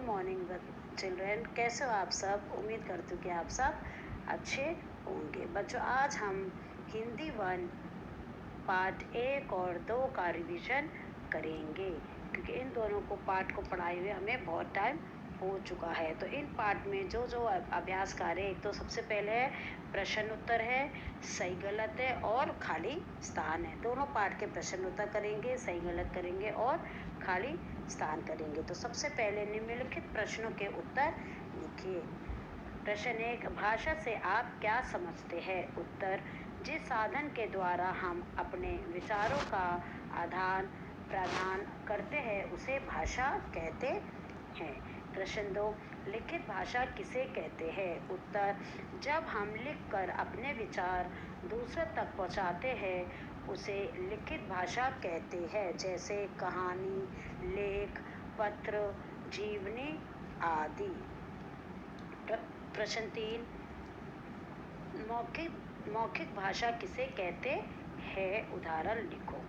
Morning children, कैसे हो आप सब। उम्मीद करती हूँ कि आप सब अच्छे होंगे। बच्चों, आज हम हिंदी 1 पार्ट 1 और 2 का रिवीजन करेंगे, क्योंकि इन दोनों को पार्ट को पढ़ाए हुए हमें बहुत टाइम हो चुका है। तो इन पार्ट में जो जो अभ्यास कार्य, एक तो सबसे पहले है प्रश्न उत्तर है, सही गलत है और खाली स्थान है। दोनों पार्ट के प्रश्न उत्तर करेंगे, सही गलत करेंगे और खाली स्थान करेंगे। तो सबसे पहले निम्नलिखित प्रश्नों के उत्तर लिखिए। प्रश्न 1, भाषा से आप क्या समझते हैं? उत्तर, जिस साधन के द्वारा हम अपने विचारों का आदान प्रदान करते हैं उसे भाषा कहते हैं। प्रश्न 2, लिखित भाषा किसे कहते हैं? उत्तर, जब हम लिखकर अपने विचार दूसरों तक पहुंचाते हैं उसे लिखित भाषा कहते हैं, जैसे कहानी, लेख, पत्र, जीवनी आदि। प्रश्न 3, मौखिक भाषा किसे कहते हैं? उदाहरण लिखो।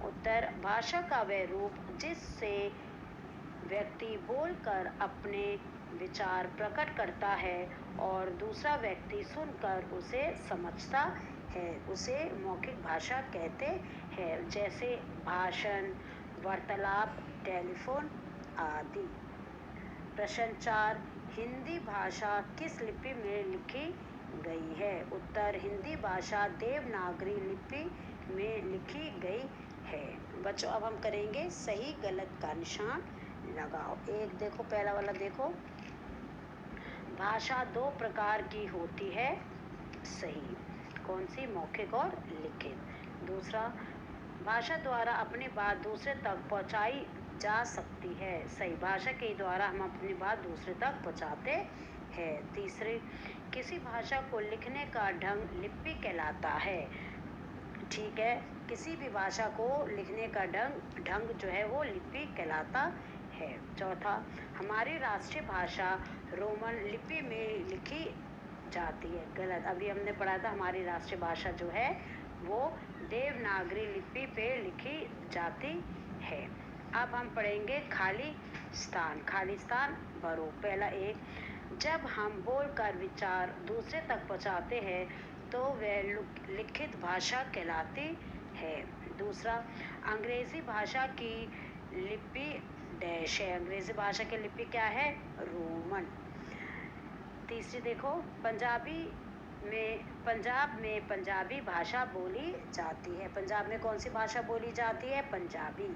उत्तर, भाषा का वह रूप जिससे व्यक्ति बोलकर अपने विचार प्रकट करता है और दूसरा व्यक्ति सुनकर उसे समझता है, उसे मौखिक भाषा कहते हैं, जैसे भाषण, वार्तालाप, टेलीफोन आदि। प्रश्न 4, हिंदी भाषा किस लिपि में लिखी गई है? उत्तर, हिंदी भाषा देवनागरी लिपि में लिखी गई है। बच्चों, अब हम करेंगे सही गलत का निशान लगाओ। एक देखो, पहला वाला देखो, भाषा 2 प्रकार की होती है। सही। कौन सी? मौखिक और लिखित। दूसरा, भाषा द्वारा अपनी बात दूसरे तक पहुंचाई जा सकती है। सही। भाषा के द्वारा हम अपनी बात दूसरे तक पहुंचाते हैं। तीसरे, किसी भाषा को लिखने का ढंग लिपि कहलाता है। ठीक है, किसी भी भाषा को लिखने का ढंग जो है वो लिपि कहलाता है। चौथा, हमारी राष्ट्रीय भाषा रोमन लिपि में लिखी जाती है। गलत। अभी हमने पढ़ा था हमारी राष्ट्रीय भाषा जो है वो देवनागरी लिपि पे लिखी जाती है। अब हम पढ़ेंगे खाली स्थान। खाली स्थान भरो। पहला 1, जब हम बोलकर विचार दूसरे तक पहुंचाते हैं तो वह लिखित भाषा कहलाती है। दूसरा, अंग्रेजी भाषा की लिपि डैश है। अंग्रेजी भाषा की लिपि क्या है? रोमन। तीसरी देखो, पंजाब में पंजाबी भाषा बोली जाती है। पंजाब में कौन सी भाषा बोली जाती है? पंजाबी।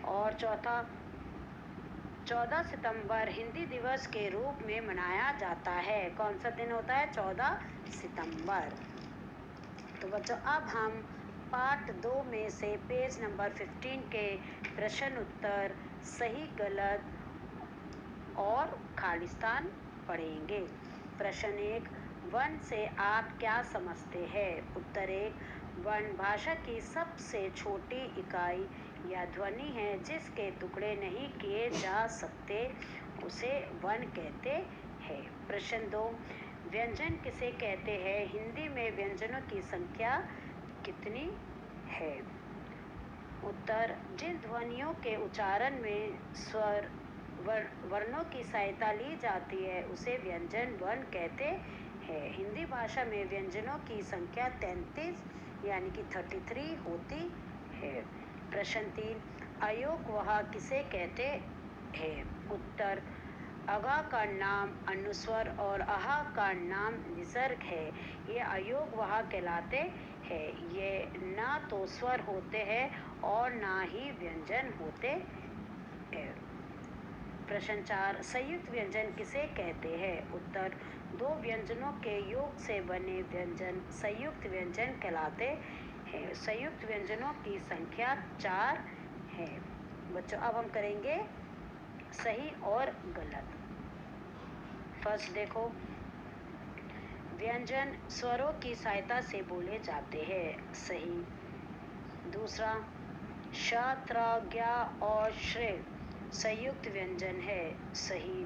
और चौथा, 14 सितंबर हिंदी दिवस के रूप में मनाया जाता है। कौन सा दिन होता है? 14 सितंबर। तो बच्चों, अब हम पार्ट 2 में से पेज नंबर 15 के प्रश्न उत्तर, सही गलत और खालिस्तान पढ़ेंगे। प्रश्न 1, वन से आप क्या समझते हैं? उत्तर 1, वन भाषा की सबसे छोटी इकाई या ध्वनि है जिसके टुकड़े नहीं किए जा सकते, उसे वन कहते हैं। प्रश्न 2, व्यंजन किसे कहते हैं? हिंदी में व्यंजनों की संख्या कितनी है? उत्तर, जिन ध्वनियों के उच्चारण में स्वर वर्णों की सहायता ली जाती है उसे व्यंजन वर्ण कहते हैं। हिंदी भाषा में व्यंजनों की संख्या 33 यानी कि 33 होती है। प्रश्न 3, अयोगवह किसे कहते हैं? उत्तर, अगा का नाम अनुस्वर और अहा का नाम विसर्ग है, ये अयोगवह कहलाते हैं। ये ना तो स्वर होते हैं और ना ही व्यंजन होते हैं। प्रश्न 4, संयुक्त व्यंजन किसे कहते हैं? उत्तर, 2 व्यंजनों के योग से बने व्यंजन संयुक्त व्यंजन कहलाते हैं। संयुक्त व्यंजनों की संख्या 4 है। बच्चों, अब हम करेंगे सही और गलत। फर्स्ट देखो, व्यंजन स्वरों की सहायता से बोले जाते हैं। सही। दूसरा, श, त्र, ज्ञ और श्रे संयुक्त व्यंजन है। सही।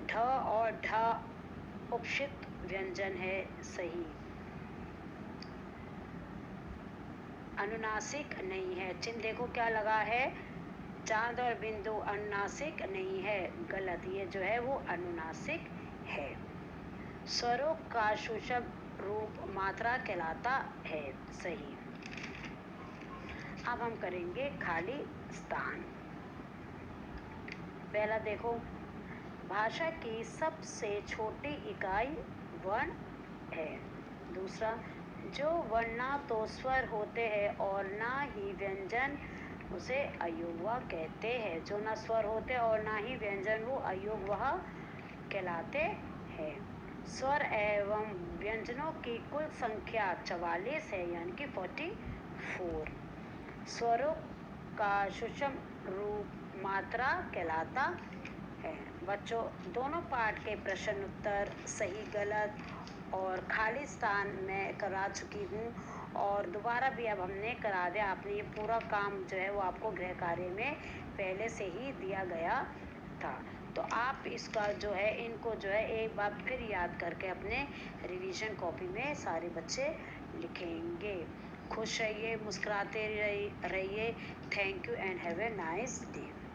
ढ और ढ उपशिष्ट व्यंजन है। सही। अनुनासिक नहीं है। चिन्ह देखो क्या लगा है? चांद और बिंदु अनुनासिक नहीं है, गलत, ये जो है वो अनुनासिक है। स्वरों का सूक्ष्म रूप मात्रा कहलाता है, सही। अब हम करेंगे खाली स्थान। पहला देखो, भाषा की सबसे छोटी इकाई वर्ण है। दूसरा, जो वर्ण ना तो स्वर होते हैं और ना ही व्यंजन, उसे अयोगवा कहते हैं। जो ना स्वर होते और ना ही व्यंजन, वो अयोगवा कहलाते हैं। स्वर एवं व्यंजनों की कुल संख्या 44 है, यानी कि 44। स्वरों का सूक्ष्म रूप मात्रा कहलाता है। बच्चों, दोनों पाठ के प्रश्न उत्तर, सही गलत और खाली स्थान मैं करा चुकी हूँ, और दोबारा भी अब हमने करा दिया। आपने ये पूरा काम जो है वो आपको गृह कार्य में पहले से ही दिया गया था। तो आप इसका जो है, इनको जो है एक बार फिर याद करके अपने रिवीजन कॉपी में सारे बच्चे लिखेंगे। खुश रहिए, मुस्कुराते रहिए। Thank you and have a nice day.